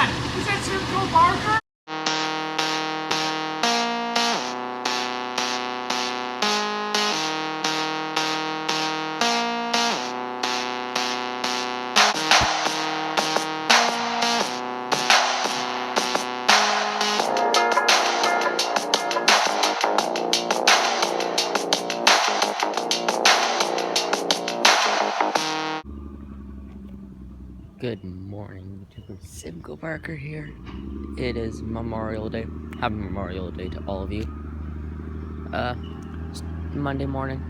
that? Is that Simcoe Barker? Good morning, YouTuber. Simcoe Barker here. It is Memorial Day. Happy Memorial Day to all of you. It's Monday morning,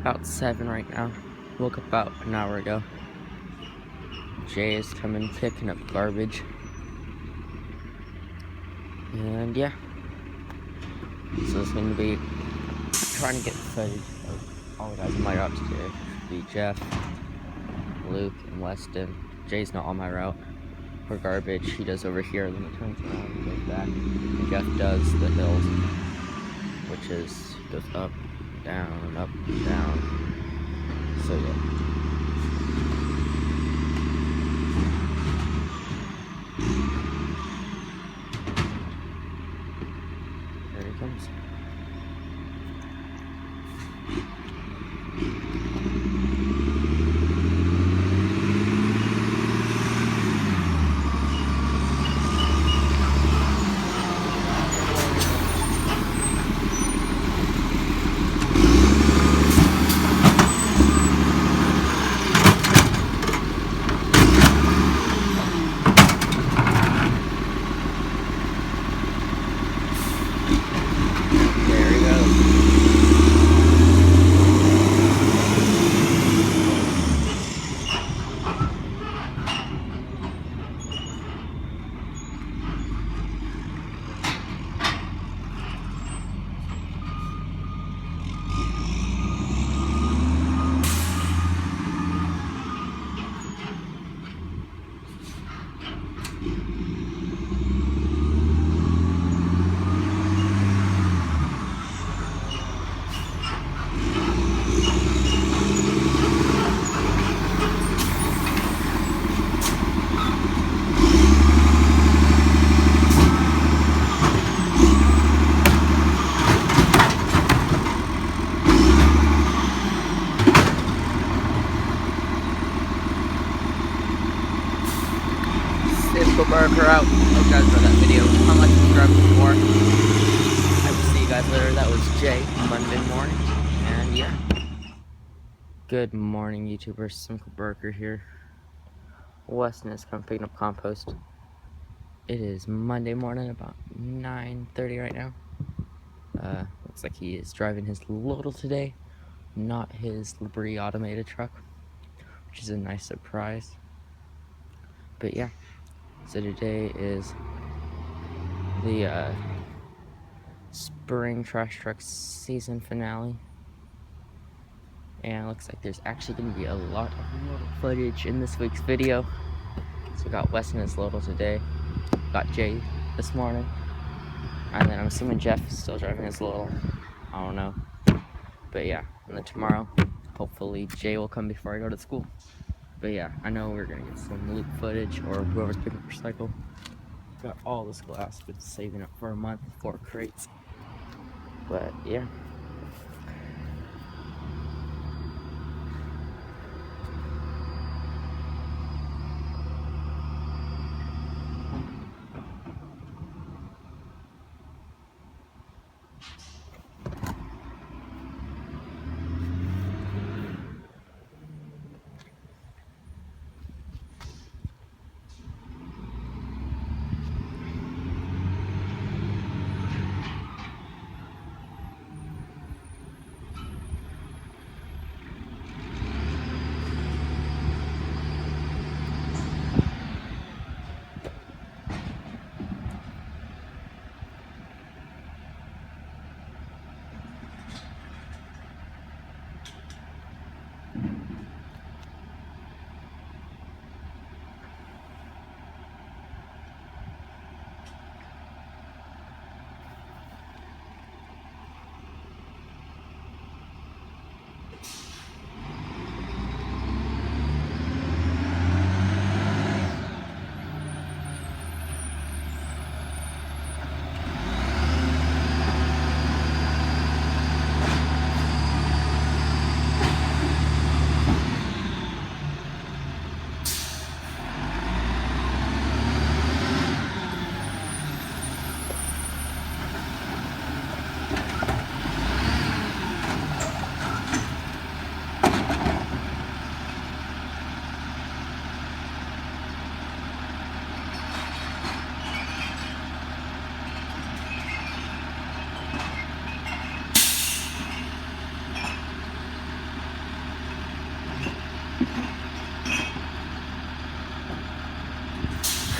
about 7 right now. Woke up about an hour ago. Jay is coming picking up garbage. And yeah. So it's going to be trying to get footage of all the guys on my route today. Be Jeff, Luke, and Weston. Jay's not on my route for garbage. He does over here, then it turns around and goes back. And Jeff does the hills, which goes up, down, down. So yeah. There he comes. Simcoe Barker out. Hope you guys enjoyed that video. How much subscribe for more. I will see you guys later. That was Jay, Monday morning. And yeah. Good morning, YouTubers. Simcoe Barker here. Weston is coming picking up compost. It is Monday morning, about 9:30 right now. Looks like he is driving his lodal today, not his Labrie automated truck, which is a nice surprise. But yeah, so today is the spring trash truck season finale, and it looks like there's actually going to be a lot of lodal footage in this week's video. So we got Weston his lodal today, got Jay this morning, and then I'm assuming Jeff is still driving his lodal. I don't know, but yeah, and then tomorrow hopefully Jay will come before I go to school. But yeah, I know we're gonna get some Luke footage, or whoever's picking up recycle. Got all this glass, been saving up for a month, 4 crates. But yeah.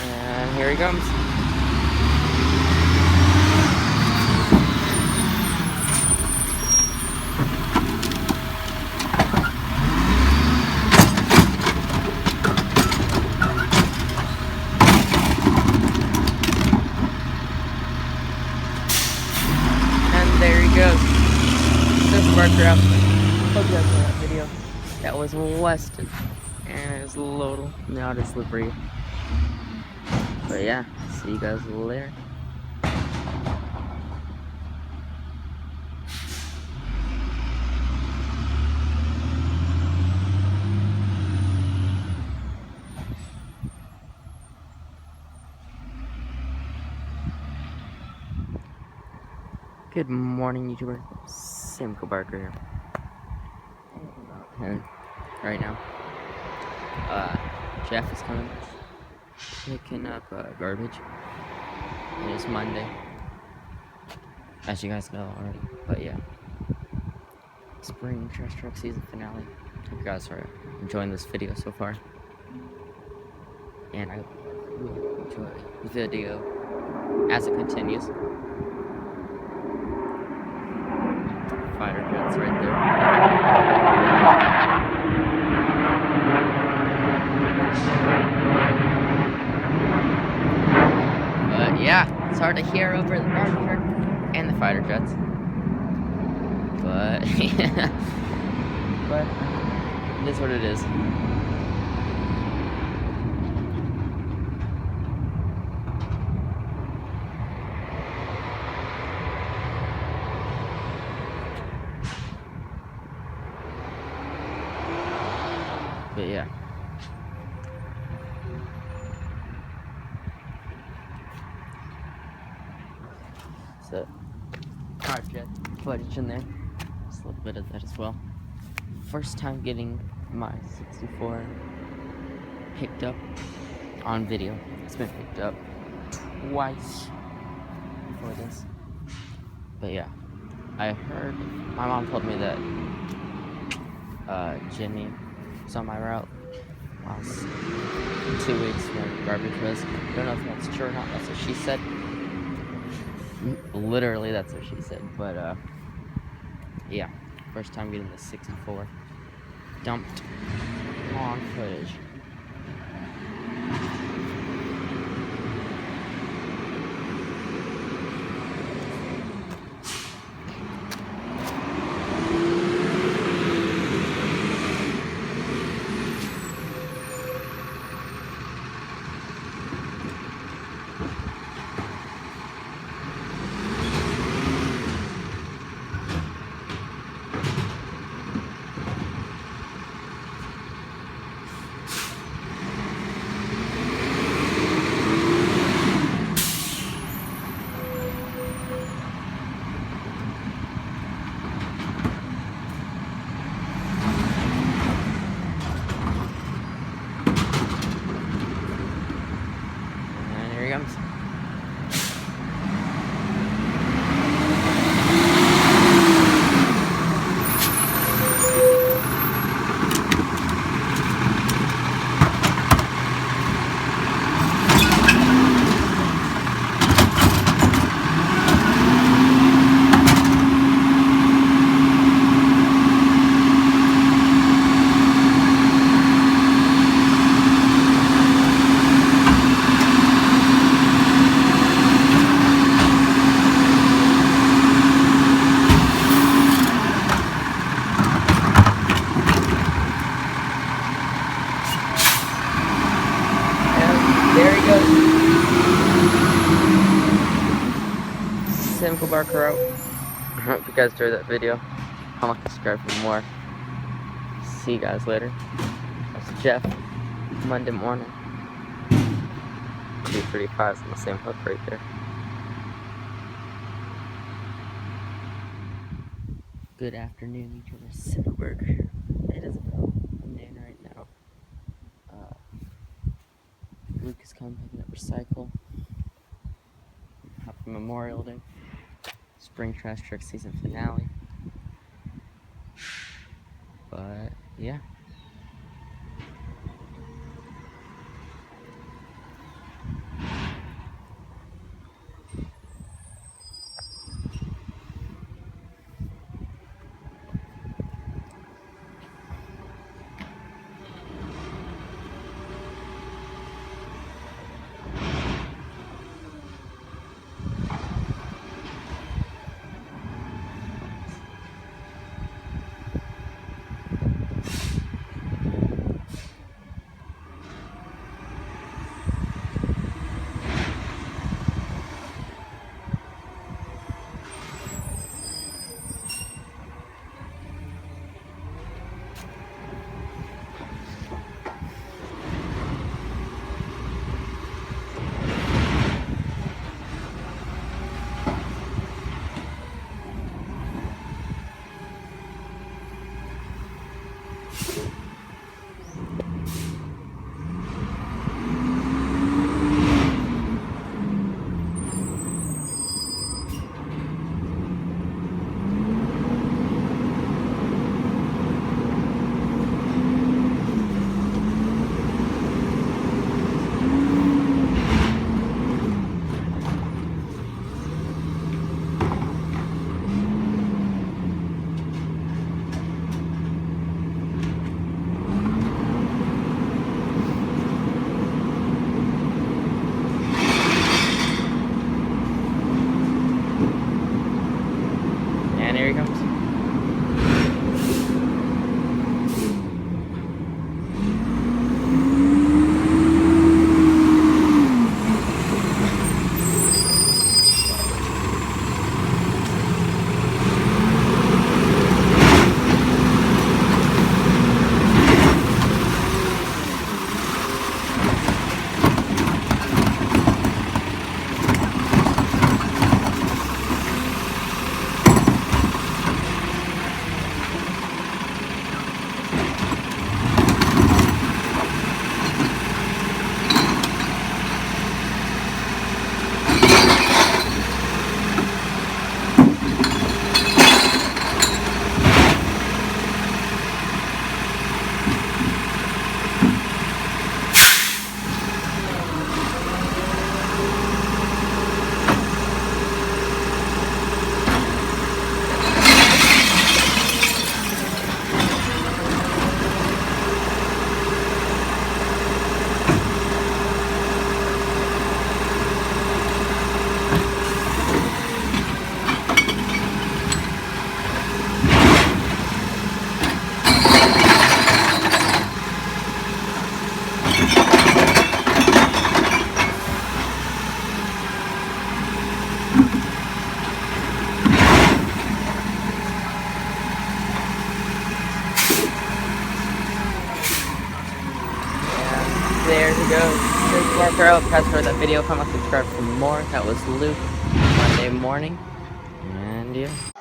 And here he comes. And there he goes. Just marker out. Hope you guys saw that video. That was Weston. And it was Lodal. Now it is Livery. But yeah, see you guys later. Good morning, YouTuber. Simcoe Barker here. And right now, Jeff is coming picking up garbage. It is Monday, as you guys know already. But yeah, spring trash truck season finale. Hope you guys are enjoying this video so far, and I hope you will enjoy the video as it continues. Fighter jets right there. But yeah, it's hard to hear over the garbage truck and the fighter jets. But yeah, but it is what it is. But yeah. So, project footage in there. Just a little bit of that as well. First time getting my 64 picked up on video. It's been picked up twice before this. But yeah, I heard, my mom told me that Jimmy was on my route last 2 weeks when garbage was. I don't know if that's true or not. That's what she said. Literally, that's what she said. But yeah, first time getting the 64 dumped on footage. Here he comes. There he goes. Simcoe Barker out. I hope you guys enjoyed that video. Comment, subscribe for more. See you guys later. That's Jeff. Monday morning. 2:35 is on the same hook right there. Good afternoon, YouTuber. Simcoe Barker here. It is about noon right now. Luke is coming picking up recycle. Happy Memorial Day. Spring trash truck season finale. But yeah. Marker out. Guys, for that video. Comment, subscribe for more. That was Luke. Monday morning. And yeah.